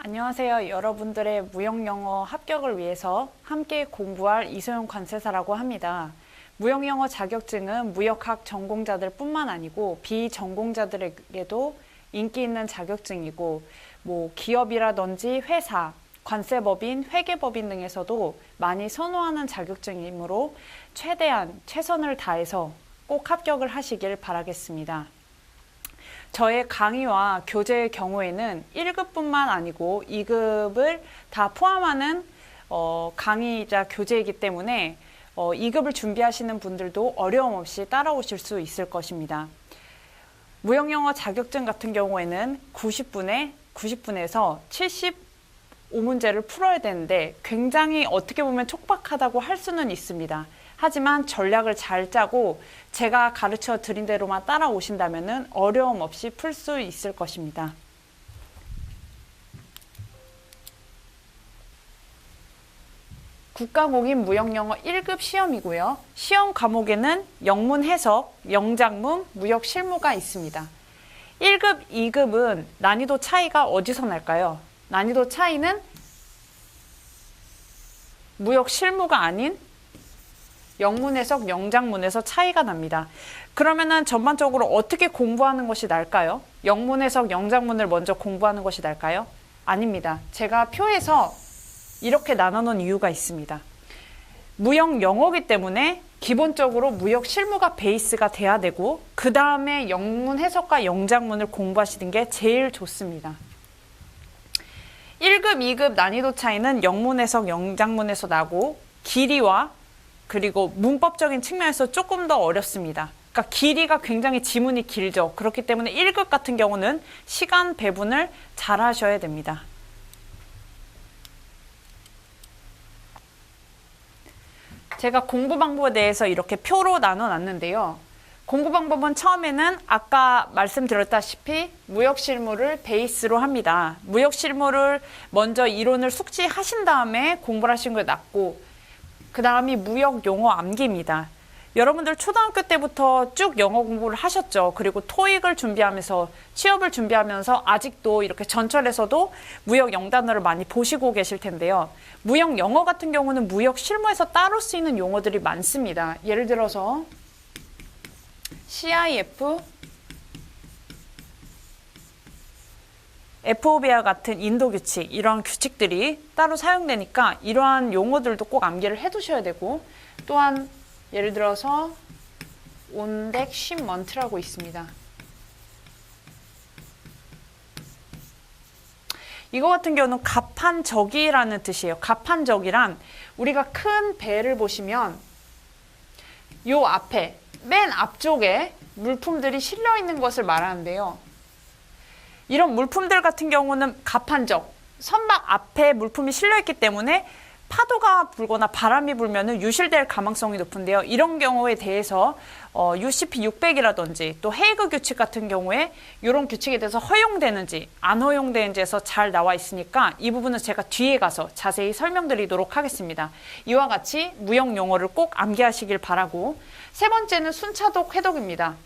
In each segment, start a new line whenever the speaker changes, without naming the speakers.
안녕하세요. 여러분들의 무역영어 합격을 위해서 함께 공부할 이소영 관세사라고 합니다. 무역영어 자격증은 무역학 전공자들 뿐만 아니고 비전공자들에게도 인기 있는 자격증이고 기업이라든지 회사, 관세법인, 회계법인 등에서도 많이 선호하는 자격증이므로 최대한 최선을 다해서 꼭 합격을 하시길 바라겠습니다. 저의 강의와 교재의 경우에는 1급뿐만 아니고 2급을 다 포함하는 강의이자 교재이기 때문에 2급을 준비하시는 분들도 어려움 없이 따라오실 수 있을 것입니다. 무역영어 자격증 같은 경우에는 90분에서 75문제를 풀어야 되는데 굉장히 어떻게 보면 촉박하다고 할 수는 있습니다. 하지만 전략을 잘 짜고 제가 가르쳐 드린 대로만 따라오신다면 어려움 없이 풀 수 있을 것입니다. 국가공인 무역영어 1급 시험이고요. 시험 과목에는 영문 해석, 영작문, 무역 실무가 있습니다. 1급, 2급은 난이도 차이가 어디서 날까요? 난이도 차이는 무역 실무가 아닌 영문 해석, 영작문에서 차이가 납니다. 그러면은 전반적으로 어떻게 공부하는 것이 나을까요? 영문 해석, 영작문을 먼저 공부하는 것이 나을까요? 아닙니다. 제가 표에서 이렇게 나눠놓은 이유가 있습니다. 무역 영어이기 때문에 기본적으로 무역 실무가 베이스가 돼야 되고 그 다음에 영문 해석과 영작문을 공부하시는 게 제일 좋습니다. 1급, 2급 난이도 차이는 영문 해석, 영작문에서 나고 길이와 그리고 문법적인 측면에서 조금 더 어렵습니다. 그러니까 길이가 굉장히 지문이 길죠. 그렇기 때문에 1급 같은 경우는 시간 배분을 잘 하셔야 됩니다. 제가 공부 방법에 대해서 이렇게 표로 나눠놨는데요. 공부 방법은 처음에는 아까 말씀드렸다시피 무역 실무를 베이스로 합니다. 무역 실무를 먼저 이론을 숙지하신 다음에 공부를 하시는 게 낫고 그 다음이 무역 용어 암기입니다. 여러분들 초등학교 때부터 쭉 영어 공부를 하셨죠. 그리고 토익을 준비하면서 취업을 준비하면서 아직도 이렇게 전철에서도 무역 영단어를 많이 보시고 계실 텐데요. 무역 영어 같은 경우는 무역 실무에서 따로 쓰이는 용어들이 많습니다. 예를 들어서 CIF, FOB와 같은 인도 규칙, 이러한 규칙들이 따로 사용되니까 이러한 용어들도 꼭 암기를 해두셔야 되고 또한 예를 들어서 온덱 쉽먼트라고 있습니다. 이거 같은 경우는 갑판적이라는 뜻이에요. 갑판적이란 우리가 큰 배를 보시면 요 앞에 맨 앞쪽에 물품들이 실려 있는 것을 말하는데요. 이런 물품들 같은 경우는 갑판적, 선박 앞에 물품이 실려있기 때문에 파도가 불거나 바람이 불면 유실될 가망성이 높은데요. 이런 경우에 대해서 UCP 600이라든지 또 헤이그 규칙 같은 경우에 이런 규칙에 대해서 허용되는지 안 허용되는지에서 잘 나와 있으니까 이 부분은 제가 뒤에 가서 자세히 설명드리도록 하겠습니다. 이와 같이 무역 용어를 꼭 암기하시길 바라고, 세 번째는 순차적 회독입니다.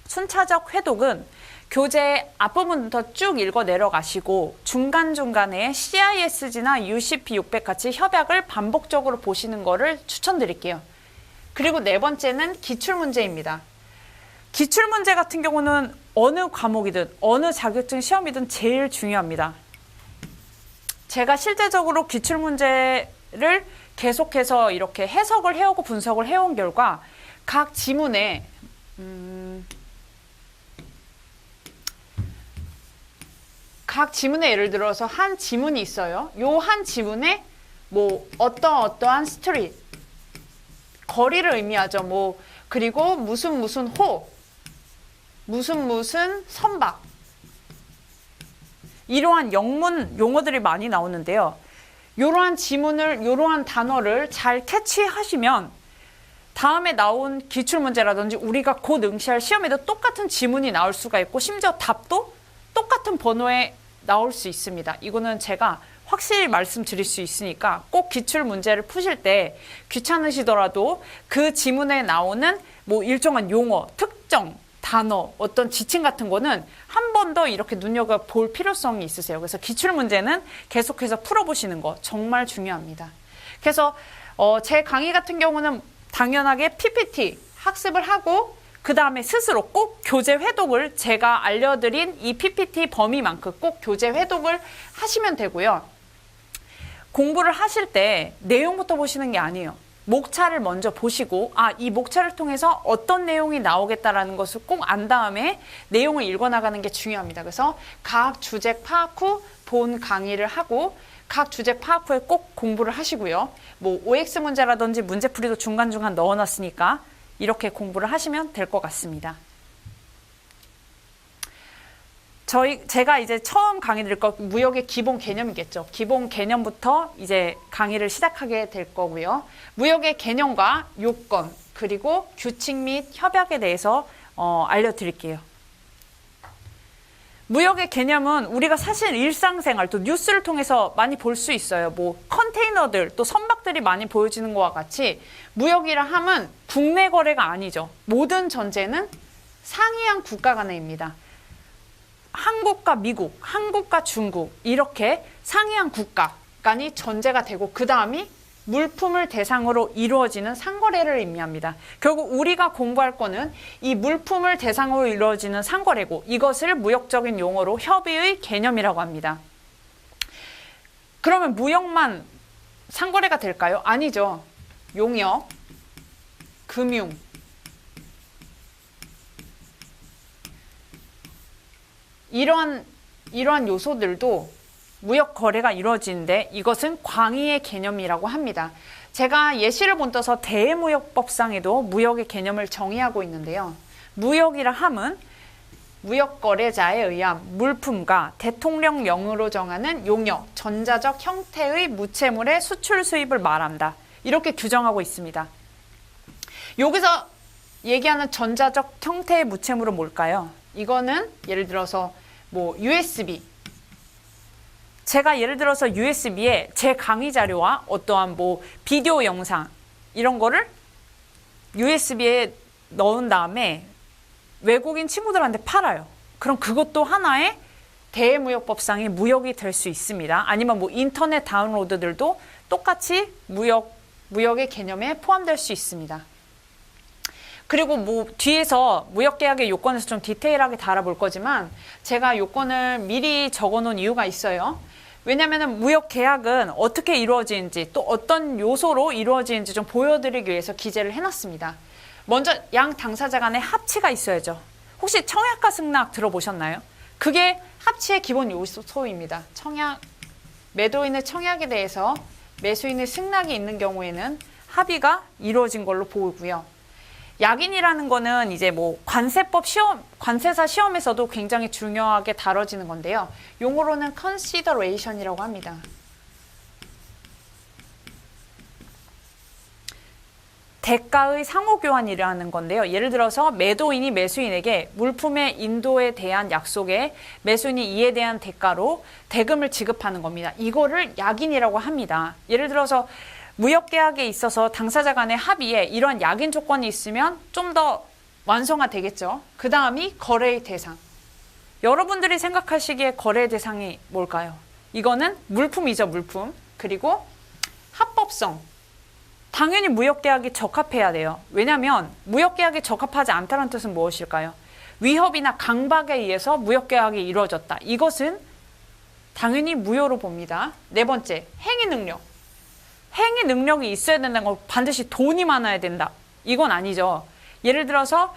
순차적 회독은 교재 앞부분부터 쭉 읽어 내려가시고 중간중간에 CISG나 UCP 600 같이 협약을 반복적으로 보시는 거를 추천드릴게요. 그리고 네 번째는 기출문제입니다. 기출문제 같은 경우는 어느 과목이든 어느 자격증 시험이든 제일 중요합니다. 제가 실제적으로 기출문제를 계속해서 이렇게 해석을 해오고 분석을 해온 결과 각 지문에 예를 들어서 한 지문이 있어요. 요 한 지문에 어떠한 스트릿, 거리를 의미하죠. 그리고 무슨 호, 무슨 선박. 이러한 영문 용어들이 많이 나오는데요. 이러한 지문을, 이러한 단어를 잘 캐치하시면 다음에 나온 기출문제라든지 우리가 곧 응시할 시험에도 똑같은 지문이 나올 수가 있고 심지어 답도 똑같은 번호에 나올 수 있습니다. 이거는 제가 확실히 말씀드릴 수 있으니까 꼭 기출 문제를 푸실 때 귀찮으시더라도 그 지문에 나오는 일정한 용어, 특정 단어, 어떤 지침 같은 거는 한 번 더 이렇게 눈여겨볼 필요성이 있으세요. 그래서 기출문제는 계속해서 풀어보시는 거 정말 중요합니다. 그래서 제 강의 같은 경우는 당연하게 PPT 학습을 하고 그 다음에 스스로 꼭 교재 회독을 제가 알려드린 이 PPT 범위만큼 꼭 교재 회독을 하시면 되고요. 공부를 하실 때 내용부터 보시는 게 아니에요. 목차를 먼저 보시고 이 목차를 통해서 어떤 내용이 나오겠다라는 것을 꼭 안 다음에 내용을 읽어나가는 게 중요합니다. 그래서 각 주제 파악 후 본 강의를 하고 각 주제 파악 후에 꼭 공부를 하시고요. 뭐 OX 문제라든지 문제풀이도 중간중간 넣어놨으니까 이렇게 공부를 하시면 될 것 같습니다. 제가 이제 처음 강의 드릴 거 무역의 기본 개념이겠죠. 기본 개념부터 이제 강의를 시작하게 될 거고요. 무역의 개념과 요건 그리고 규칙 및 협약에 대해서 알려드릴게요. 무역의 개념은 우리가 사실 일상생활 또 뉴스를 통해서 많이 볼 수 있어요. 뭐 컨테이너들 또 선박들이 많이 보여지는 것과 같이 무역이라 함은 국내 거래가 아니죠. 모든 전제는 상이한 국가 간에입니다. 한국과 미국, 한국과 중국 이렇게 상이한 국가 간이 전제가 되고 그 다음이 물품을 대상으로 이루어지는 상거래를 의미합니다. 결국 우리가 공부할 거는 이 물품을 대상으로 이루어지는 상거래고 이것을 무역적인 용어로 협의의 개념이라고 합니다. 그러면 무역만 상거래가 될까요? 아니죠. 용역, 금융, 이러한 요소들도 무역 거래가 이루어지는데 이것은 광의의 개념이라고 합니다. 제가 예시를 본떠서 대무역법상에도 무역의 개념을 정의하고 있는데요. 무역이라 함은 무역 거래자에 의한 물품과 대통령령으로 정하는 용역, 전자적 형태의 무채물의 수출 수입을 말한다. 이렇게 규정하고 있습니다. 여기서 얘기하는 전자적 형태의 무채물은 뭘까요? 이거는 예를 들어서 뭐 USB, 제가 예를 들어서 USB에 제 강의 자료와 어떠한 뭐 비디오 영상 이런 거를 USB에 넣은 다음에 외국인 친구들한테 팔아요. 그럼 그것도 하나의 대무역법상의 무역이 될 수 있습니다. 아니면 뭐 인터넷 다운로드들도 똑같이 무역의 개념에 포함될 수 있습니다. 그리고 뭐 뒤에서 무역계약의 요건에서 좀 디테일하게 다뤄볼 거지만 제가 요건을 미리 적어놓은 이유가 있어요. 왜냐하면 무역계약은 어떻게 이루어지는지 또 어떤 요소로 이루어지는지 좀 보여드리기 위해서 기재를 해놨습니다. 먼저 양 당사자 간의 합치가 있어야죠. 혹시 청약과 승낙 들어보셨나요? 그게 합치의 기본 요소입니다. 청약, 매도인의 청약에 대해서 매수인의 승낙이 있는 경우에는 합의가 이루어진 걸로 보이고요. 약인이라는 거는 이제 뭐 관세사 시험에서도 굉장히 중요하게 다뤄지는 건데요. 용어로는 consideration이라고 합니다. 대가의 상호교환이라는 건데요. 예를 들어서 매도인이 매수인에게 물품의 인도에 대한 약속에 매수인이 이에 대한 대가로 대금을 지급하는 겁니다. 이거를 약인이라고 합니다. 예를 들어서 무역계약에 있어서 당사자 간의 합의에 이러한 약인 조건이 있으면 좀 더 완성화 되겠죠. 그 다음이 거래의 대상. 여러분들이 생각하시기에 거래의 대상이 뭘까요? 이거는 물품이죠, 물품. 그리고 합법성. 당연히 무역계약이 적합해야 돼요. 왜냐하면 무역계약이 적합하지 않다는 뜻은 무엇일까요? 위협이나 강박에 의해서 무역계약이 이루어졌다. 이것은 당연히 무효로 봅니다. 네 번째, 행위능력. 행위 능력이 있어야 된다는 건 반드시 돈이 많아야 된다. 이건 아니죠. 예를 들어서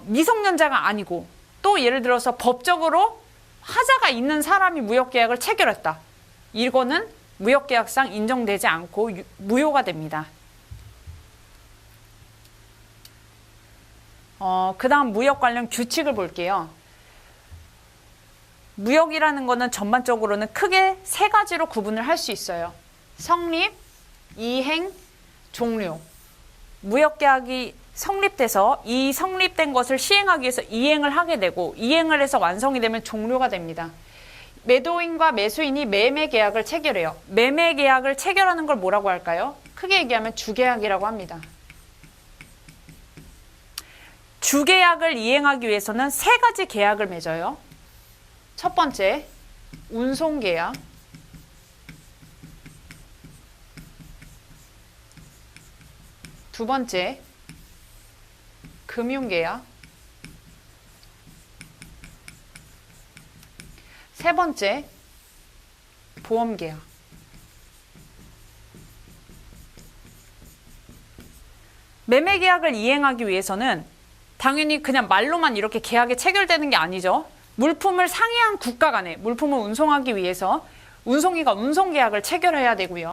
미성년자가 아니고 또 예를 들어서 법적으로 하자가 있는 사람이 무역계약을 체결했다. 이거는 무역계약상 인정되지 않고 무효가 됩니다. 그 다음 무역 관련 규칙을 볼게요. 무역이라는 거는 전반적으로는 크게 세 가지로 구분을 할 수 있어요. 성립, 이행, 종료. 무역계약이 성립돼서 이 성립된 것을 시행하기 위해서 이행을 하게 되고 이행을 해서 완성이 되면 종료가 됩니다. 매도인과 매수인이 매매계약을 체결해요. 매매계약을 체결하는 걸 뭐라고 할까요? 크게 얘기하면 주계약이라고 합니다. 주계약을 이행하기 위해서는 세 가지 계약을 맺어요. 첫 번째, 운송계약. 두 번째, 금융계약. 세 번째, 보험계약. 매매계약을 이행하기 위해서는 당연히 그냥 말로만 이렇게 계약이 체결되는 게 아니죠. 물품을 상이한 국가 간에 물품을 운송하기 위해서 운송기가 운송계약을 체결해야 되고요.